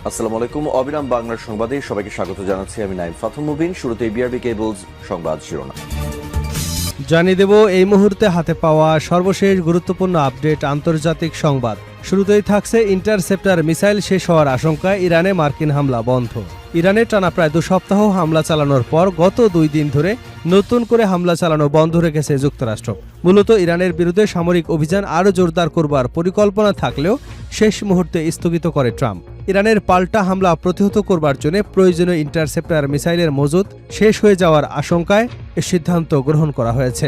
আসসালামু আলাইকুম। অবিরাম বাংলার সংবাদে সবাইকে স্বাগত জানাচ্ছি। আমি নাইম ফাথুম মুবিন। শুরুতে বিআরবি কেবলস সংবাদ শিরোনাম জানিয়ে দেব এই মুহূর্তে হাতে পাওয়া সর্বশেষ গুরুত্বপূর্ণ আপডেট আন্তর্জাতিক সংবাদ। শুরুতেই থাকছে ইন্টারসেপ্টর মিসাইল শেষ হওয়ার আশঙ্কায় ইরানে মার্কিন হামলা বন্ধ। ইরানে টানা প্রায় 2 সপ্তাহ হামলা চালানোর পর গত 2 দিন ধরে নতুন করে হামলা চালানো বন্ধ রেখেছে যুক্তরাষ্ট্র। মূলত ইরানের বিরুদ্ধে সামরিক অভিযান আরও জোরদার করবার পরিকল্পনা থাকলেও শেষ মুহূর্তে স্থগিত করে ট্রাম্প। ইরানের পাল্টা হামলা প্রতিহত করবার জন্য প্রয়োজনীয় ইন্টারসেপ্টর মিসাইলের মজুত শেষ হয়ে যাওয়ার আশঙ্কায় এ সিদ্ধান্ত গ্রহণ করা হয়েছে।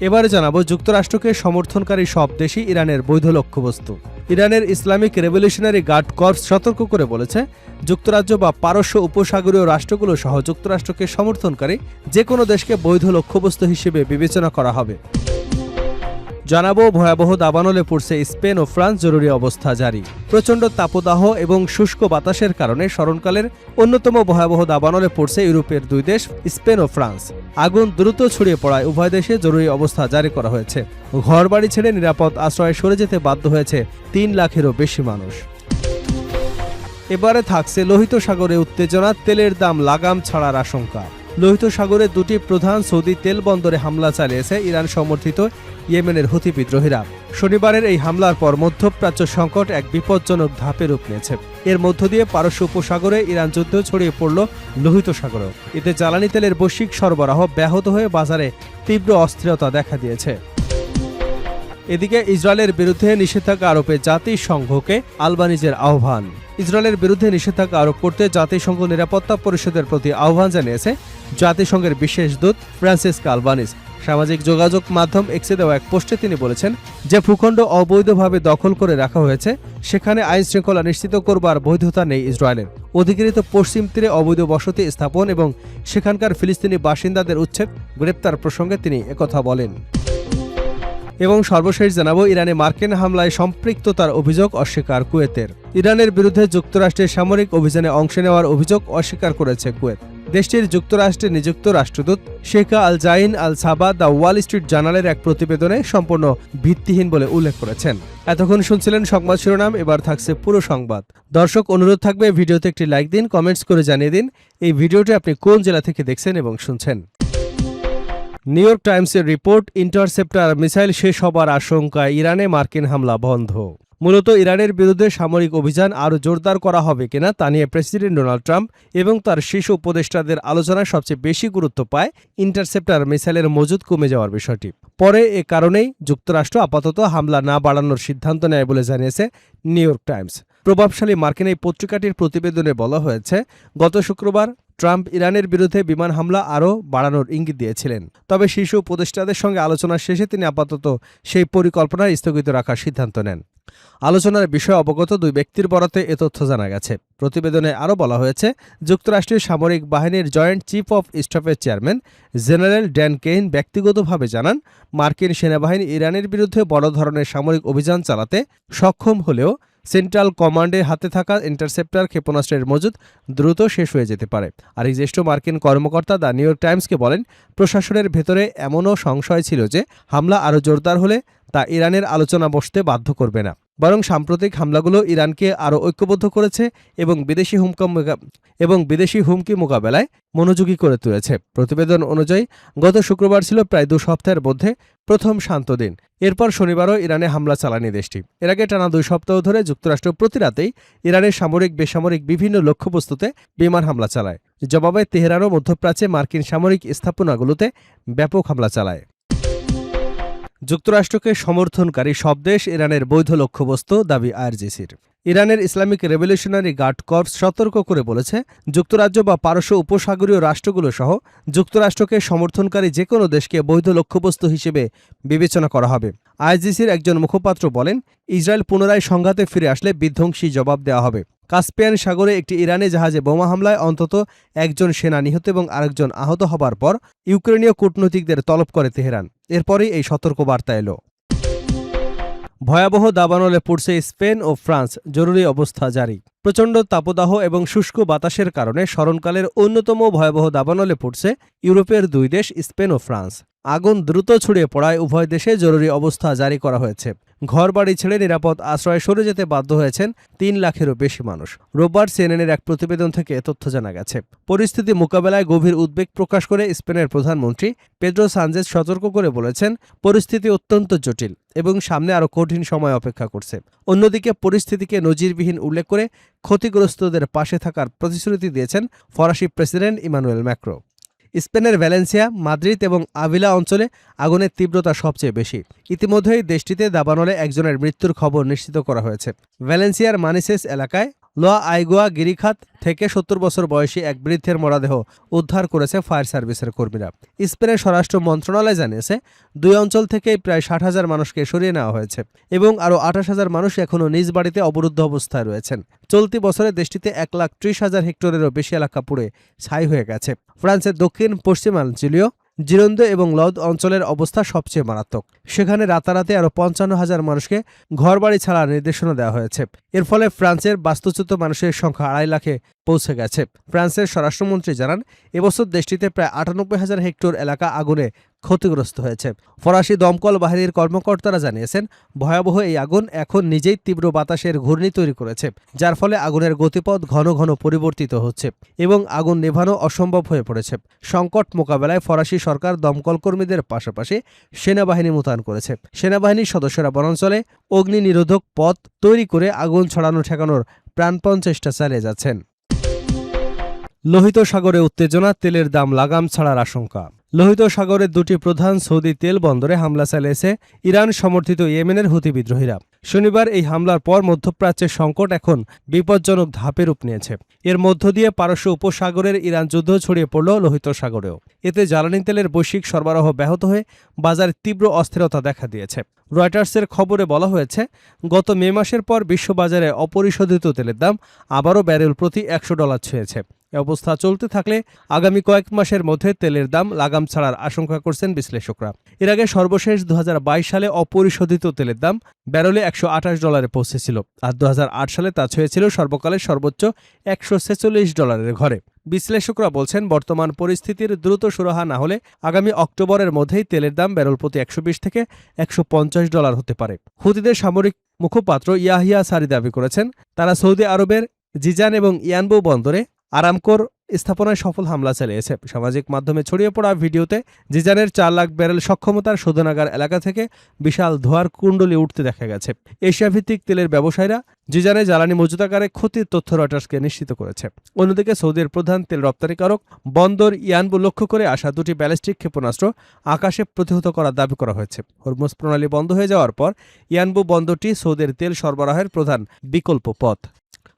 এবারে জানাবো যুক্তরাষ্ট্রকে সমর্থনকারী সব দেশই ইরানের বৈধ লক্ষ্যবস্তু। ইরানের ইসলামিক রেভলিউশনারি গার্ড কর্পস সতর্ক করে বলেছে, যুক্তরাজ্য বা পারস্য উপসাগরীয় রাষ্ট্রগুলো সহ যুক্তরাষ্ট্রকে সমর্থনকারী যে কোনো দেশকে বৈধ লক্ষ্যবস্তু হিসেবে বিবেচনা করা হবে। জানাবো ভয়াবহ দাবানলে পড়ছে স্পেন ও ফ্রান্স, জরুরি অবস্থা জারি। প্রচণ্ড তাপদাহ এবং শুষ্ক বাতাসের কারণে স্মরণকালের অন্যতম ভয়াবহ দাবানলে পড়ছে ইউরোপের 2 দেশ স্পেন ও ফ্রান্স। আগুন দ্রুত ছড়িয়ে পড়ায় উভয় দেশে জরুরি অবস্থা জারি করা হয়েছে। ঘরবাড়ি ছেড়ে নিরাপদ আশ্রয়ে সরে যেতে বাধ্য হয়েছে 3 লাখেরও বেশি মানুষ। এবারে থাকছে লোহিত সাগরে উত্তেজনা, তেলের দাম লাগাম ছাড়ার আশঙ্কা। লোহিত সাগরে 2টি প্রধান সৌদি তেল বন্দরে হামলা চালিয়েছে ইরান সমর্থিত ইয়েমেনের হুথি বিদ্রোহীরা। শনিবারের এই হামলার পর মধ্যপ্রাচ্য সংকট এক বিপজ্জনক ধাপে রূপ নিয়েছে। এর মধ্য দিয়ে পারস্য উপসাগরে ইরান যুদ্ধ ছড়িয়ে পড়ল লোহিত সাগরে। এতে জ্বালানি তেলের বৈশ্বিক সরবরাহ ব্যাহত হয়ে বাজারে তীব্র অস্থিরতা দেখা দিয়েছে। এদিকে ইসরায়েলের বিরুদ্ধে নিষেধাজ্ঞা আরোপে জাতিসংঘকে আলবানিজের আহ্বান। ইসরায়েলের বিরুদ্ধে নিষেধাজ্ঞা আরোপ করতে জাতিসংঘ নিরাপত্তা পরিষদের প্রতি আহ্বান জানিয়েছে জাতিসংঘের বিশেষ দূত ফ্রান্সিসকো আলবানিজ। সামাজিক যোগাযোগ মাধ্যম এক্সে দেওয়া এক পোস্টে তিনি বলেছেন, যে ভূখণ্ড অবৈধভাবে দখল করে রাখা হয়েছে সেখানে আইন শৃঙ্খলা নিশ্চিত করবার বৈধতা নেই ইসরায়েলের। অধিকৃত পশ্চিম তীরে অবৈধ বসতি স্থাপন এবং সেখানকার ফিলিস্তিনি বাসিন্দাদের উচ্ছেদ, গ্রেপ্তার প্রসঙ্গে তিনি একথা বলেন। এবং সর্বশেষ জানাবো ইরানে মার্কিন হামলায় সম্পৃক্ততার অভিযোগ অস্বীকার কুয়েতের। ইরানের বিরুদ্ধে যুক্তরাষ্ট্রের সামরিক অভিযানে অংশ নেওয়ার অভিযোগ অস্বীকার করেছে কুয়েত। দেশটির যুক্তরাষ্ট্রে নিযুক্ত রাষ্ট্রদূত শেখা আল জাইন আল সাবা দ্য ওয়াল স্ট্রিট জার্নালের এক প্রতিবেদনে সম্পূর্ণ ভিত্তিহীন বলে উল্লেখ করেছেন। এতক্ষণ শুনছিলেন সংবাদ শিরোনাম, এবার থাকছে পুরো সংবাদ। দর্শক, অনুরোধ থাকবে ভিডিওতে একটি লাইক দিন, কমেন্টস করে জানিয়ে দিন এই ভিডিওটি আপনি কোন জেলা থেকে দেখছেন এবং শুনছেন। নিউ ইয়র্ক টাইমসের রিপোর্ট, ইন্টারসেপ্টর মিসাইল শেষ হবার আশঙ্কায় ইরানে মার্কিন হামলা বন্ধ। মূলত ইরানের বিরুদ্ধে সামরিক অভিযান আরও জোরদার করা হবে কিনা তা নিয়ে প্রেসিডেন্ট ডোনাল্ড ট্রাম্প এবং তার শীর্ষ উপদেষ্টাদের আলোচনায় সবচেয়ে বেশি গুরুত্ব পায় ইন্টারসেপ্টর মিসাইলের মজুদ কমে যাওয়ার বিষয়টি। পরে এ কারণেই যুক্তরাষ্ট্র আপাতত হামলা না বাড়ানোর সিদ্ধান্ত নেয় বলে জানিয়েছে নিউ ইয়র্ক টাইমস। প্রভাবশালী মার্কিন এই পত্রিকাটির প্রতিবেদনে বলা হয়েছে, গত শুক্রবার ট্রাম্প ইরানের বিরুদ্ধে বিমান হামলা আরও বাড়ানোর ইঙ্গিত দিয়েছিলেন। তবে শীর্ষ উপদেষ্টাদের সঙ্গে আলোচনা শেষে তিনি আপাতত সেই পরিকল্পনা স্থগিত রাখার সিদ্ধান্ত নেন। আলোচনার বিষয়ে অবগত 2 ব্যক্তির বরাতে এ তথ্য জানা গেছে। প্রতিবেদনে আরও বলা হয়েছে, যুক্তরাষ্ট্রের সামরিক বাহিনীর জয়েন্ট চিফ অফ স্টাফের চেয়ারম্যান জেনারেল ড্যান কেইন ব্যক্তিগতভাবে জানান, মার্কিন সেনাবাহিনী ইরানের বিরুদ্ধে বড় ধরনের সামরিক অভিযান চালাতে সক্ষম হলেও সেন্ট্রাল কমান্ডের হাতে থাকা ইন্টারসেপ্টর ক্ষেপণাস্ত্রের মজুদ দ্রুত শেষ হয়ে যেতে পারে। আর এই জ্যেষ্ঠ মার্কিন কর্মকর্তা দ্য নিউ ইয়র্ক টাইমসকে বলেন, প্রশাসনের ভেতরে এমনও সংশয় ছিল যে হামলা আরও জোরদার হলে তা ইরানের আলোচনা বসতে বাধ্য করবে না, বরং সাম্প্রতিক হামলাগুলো ইরানকে আরও ঐক্যবদ্ধ করেছে এবং বিদেশি হুমকি মোকাবেলায় মনোযোগী করে তুলেছে। প্রতিবেদন অনুযায়ী গত শুক্রবার ছিল প্রায় 2 সপ্তাহের মধ্যে প্রথম শান্ত দিন। এরপর শনিবারও ইরানে হামলা চালায়নি দেশটি। এর আগে টানা 2 সপ্তাহ ধরে যুক্তরাষ্ট্র প্রতি রাতেই ইরানের সামরিক বেসামরিক বিভিন্ন লক্ষ্যবস্তুতে বিমান হামলা চালায়। জবাবে তেহরানও মধ্যপ্রাচ্যে মার্কিন সামরিক স্থাপনাগুলোতে ব্যাপক হামলা চালায়। যুক্তরাষ্ট্রকে সমর্থনকারী সব দেশ ইরানের বৈধ লক্ষ্যবস্তু, দাবি আইআরজিসির। ইরানের ইসলামিক রেভলিউশনারি গার্ড কর্পস সতর্ক করে বলেছে, যুক্তরাজ্য বা পারস্য উপসাগরীয় রাষ্ট্রগুলো সহ যুক্তরাষ্ট্রকে সমর্থনকারী যে কোনো দেশকে বৈধ লক্ষ্যবস্তু হিসেবে বিবেচনা করা হবে। আইআরজিসির একজন মুখপাত্র বলেন, ইসরায়েল পুনরায় সংঘাতে ফিরে আসলে বিধ্বংসী জবাব দেওয়া হবে। কাস্পিয়ান সাগরে একটি ইরানি জাহাজে বোমা হামলায় অন্তত 1 জন সেনা নিহত এবং আরেকজন আহত হবার পর ইউক্রেনীয় কূটনীতিকদের তলব করে তেহরান। এরপরই এই সতর্কবার্তা এলো। ভয়াবহ দাবানলে পড়ছে স্পেন ও ফ্রান্স, জরুরি অবস্থা জারি। প্রচণ্ড তাপদাহ এবং শুষ্ক বাতাসের কারণে স্মরণকালের অন্যতম ভয়াবহ দাবানলে পড়ছে ইউরোপের 2 দেশ স্পেন ও ফ্রান্স। আগুন দ্রুত ছড়িয়ে পড়ায় উভয় দেশে জরুরি অবস্থা জারি করা হয়েছে। ঘরবাড়ি ছেড়ে নিরাপদ আশ্রয়ে সরে যেতে বাধ্য হয়েছেন 3 লাখেরও বেশি মানুষ। রোববার সিএনএনের এক প্রতিবেদন থেকে তথ্য জানা গেছে। পরিস্থিতি মোকাবেলায় গভীর উদ্বেগ প্রকাশ করে স্পেনের প্রধানমন্ত্রী পেদ্রো সানচেজ সতর্ক করে বলেছেন, পরিস্থিতি অত্যন্ত জটিল এবং সামনে আরও কঠিন সময় অপেক্ষা করছে। অন্যদিকে পরিস্থিতিকে নজিরবিহীন উল্লেখ করে ক্ষতিগ্রস্তদের পাশে থাকার প্রতিশ্রুতি দিয়েছেন ফরাসি প্রেসিডেন্ট ইমানুয়েল ম্যাক্রো। স্পেনের ভ্যালেন্সিয়া, মাদ্রিদ এবং আভিলা অঞ্চলে আগুনের তীব্রতা সবচেয়ে বেশি। ইতিমধ্যেই দেশটিতে দাবানলে একজনের মৃত্যুর খবর নিশ্চিত করা হয়েছে। ভ্যালেন্সিয়ার মানিসেস এলাকায় লোয়া আইগোয়া গিরিখাত থেকে 70 বছর বয়সী এক বৃদ্ধের মরদেহ উদ্ধার করেছে ফায়ার সার্ভিসের কর্মীরা। স্পেনের স্বরাষ্ট্র মন্ত্রণালয় জানিয়েছে, 2 অঞ্চল থেকেই প্রায় 60,000 মানুষকে সরিয়ে নেওয়া হয়েছে এবং আরও 28,000 মানুষ এখনও নিজ বাড়িতে অবরুদ্ধ অবস্থায় রয়েছেন। চলতি বছরে দেশটিতে 1,30,000 হেক্টরেরও বেশি এলাকা পুড়ে ছাই হয়ে গেছে। ফ্রান্সের দক্ষিণ পশ্চিমাঞ্চলীয় জিরোন্দে এবং লদ অঞ্চলের অবস্থা সবচেয়ে মারাত্মক। সেখানে রাতারাতি আরও 55,000 মানুষকে ঘরবাড়ি ছাড়ার নির্দেশনা দেওয়া হয়েছে। এর ফলে ফ্রান্সের বাস্তুচ্যুত মানুষের সংখ্যা 2.5 লাখে পৌঁছে গেছে। ফ্রান্সের স্বরাষ্ট্রমন্ত্রী জানান, এবছর দেশটিতে প্রায় 98,000 হেক্টর এলাকা আগুনে ক্ষতিগ্রস্ত হয়েছে। ফরাসি দমকল বাহিনীর কর্মকর্তারা জানিয়েছেন, ভয়াবহ এই আগুন এখন নিজেই তীব্র বাতাসের ঘূর্ণি তৈরি করেছে, যার ফলে আগুনের গতিপথ ঘন ঘন পরিবর্তিত হচ্ছে এবং আগুন নেভানো অসম্ভব হয়ে পড়েছে। সংকট মোকাবেলায় ফরাসি সরকার দমকল কর্মীদের পাশাপাশি সেনাবাহিনী মোতায়েন করেছে। সেনাবাহিনীর সদস্যরা বনাঞ্চলে অগ্নি নিরোধক পথ তৈরি করে আগুন ছড়ানো ঠেকানোর প্রাণপণ চেষ্টা চালিয়ে যাচ্ছেন। লোহিত সাগরে উত্তেজনা, তেলের দাম লাগাম ছাড়ার আশঙ্কা। লোহিত সাগরের 2টি প্রধান সৌদি তেল বন্দরে হামলা চালিয়েছে ইরান সমর্থিত ইয়েমেনের হুতি বিদ্রোহীরা। শনিবার এই হামলার পর মধ্যপ্রাচ্যের সংকট এখন বিপজ্জনক ধাপে রূপ নিয়েছে। এর মধ্য দিয়ে পারস্য উপসাগরের ইরান যুদ্ধ ছড়িয়ে পড়ল লোহিত সাগরেও। এতে জ্বালানি তেলের বৈশ্বিক সরবরাহ ব্যাহত হয়ে বাজারে তীব্র অস্থিরতা দেখা দিয়েছে। রয়টার্সের খবরে বলা হয়েছে, গত মে মাসের পর বিশ্ববাজারে অপরিশোধিত তেলের দাম আবারও ব্যারেল প্রতি $100 ছুঁয়েছে। এ অবস্থা চলতে থাকলে আগামী কয়েক মাসের মধ্যে তেলের দাম লাগাম ছাড়ার আশঙ্কা করছেন বিশ্লেষকরা। এর আগে সর্বশেষ 2022 সালে অপরিশোধিত তেলের দাম ব্যারেলে $128 পৌঁছেছিল, আর 2008 সালে তা ছুঁয়েছিল সর্বকালের সর্বোচ্চ $146 ঘরে। বিশ্লেষকরা বলছেন, বর্তমান পরিস্থিতির দ্রুত সুরাহা না হলে আগামী অক্টোবরের মধ্যেই তেলের দাম ব্যারেল প্রতি $120 থেকে $150 হতে পারে। হুতিদের সামরিক মুখপাত্র ইয়াহিয়া সারি দাবি করেছেন, তারা সৌদি আরবের জিজান এবং ইয়ানবু বন্দরে আরামকোর স্থাপনায় সফল হামলা চালিয়েছে। সামাজিক মাধ্যমে ছড়িয়ে পড়া ভিডিওতে জিজানের 4 লাখ ব্যারেল সক্ষমতার শোধনাগার এলাকা থেকে বিশাল ধোঁয়ার কুণ্ডলি উঠতে দেখা গেছে। এশিয়াভিত্তিক তেলের ব্যবসায়ীরা জিজানে জ্বালানি মজুতাগারে ক্ষতির তথ্য রয়টার্সকে নিশ্চিত করেছে। অন্যদিকে সৌদির প্রধান তেল রপ্তানিকারক বন্দর ইয়ানবু লক্ষ্য করে আসা 2টি ব্যালিস্টিক ক্ষেপণাস্ত্র আকাশে প্রতিহত করার দাবি করা হয়েছে। হরমুজ প্রণালী বন্ধ হয়ে যাওয়ার পর ইয়ানবু বন্দরটি সৌদির তেল সরবরাহের প্রধান বিকল্প পথ।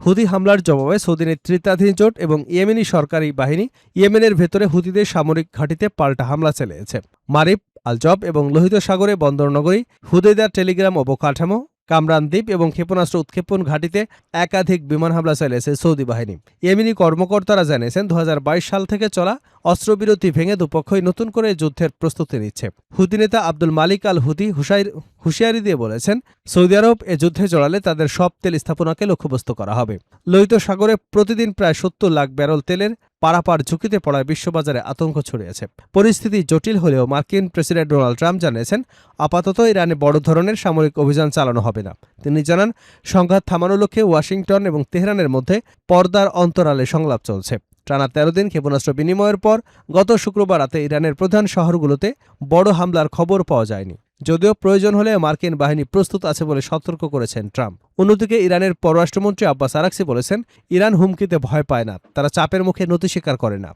হুতি হামলার জবাবে সৌদি নেতৃত্বাধীন জোট এবং ইয়েমেনি সরকারি বাহিনী ইয়েমেনের ভেতরে হুতিদের সামরিক ঘাঁটিতে পাল্টা হামলা চালিয়েছে। মারিব, আল-জব এবং লোহিত সাগরে বন্দরনগরী হুদেদার টেলিগ্রাম অবকাঠামো, কামরান দ্বীপ এবং ক্ষেপণাস্ত্র উৎক্ষেপণ ঘাঁটিতে একাধিক বিমান হামলা চালিয়েছে সৌদি বাহিনী। ইয়েমেনি কর্মকর্তারা জানিয়েছেন, 2022 সাল থেকে চলা অস্ত্রবিরতি ভেঙে দুপক্ষই নতুন করে যুদ্ধের প্রস্তুতি নিচ্ছে। হুতি নেতা আব্দুল মালিক আল হুতি হুঁশিয়ারি দিয়ে বলেছেন, সৌদি আরব এ যুদ্ধে জড়ালে তাদের সব তেল স্থাপনাকে লক্ষ্যবস্তু করা হবে। লোহিত সাগরে প্রতিদিন প্রায় 70 লাখ ব্যারেল তেলের পারাপার ঝুঁকিতে পড়ায় বিশ্ববাজারে আতঙ্ক ছড়িয়েছে। পরিস্থিতি জটিল হলেও মার্কিন প্রেসিডেন্ট ডোনাল্ড ট্রাম্প জানিয়েছেন, আপাতত ইরানে বড় ধরনের সামরিক অভিযান চালানো হবে না। তিনি জানান, সংঘাত থামানোর লক্ষ্যে ওয়াশিংটন এবং তেহরানের মধ্যে পর্দার অন্তরালে সংলাপ চলছে। টানা 13 দিন ক্ষেপণাস্ত্র বিনিময়ের পর গত শুক্রবার রাতে ইরানের প্রধান শহরগুলোতে বড় হামলার খবর পাওয়া যায়নি, যদিও প্রয়োজন হলে মার্কিন বাহিনী প্রস্তুত আছে বলে সতর্ক করেছেন ট্রাম্প। অন্যদিকে ইরানের পররাষ্ট্রমন্ত্রী আব্বাস আরাকচি বলেছেন, ইরান হুমকিতে ভয় পায় না, তারা চাপের মুখে নতি স্বীকার করে না।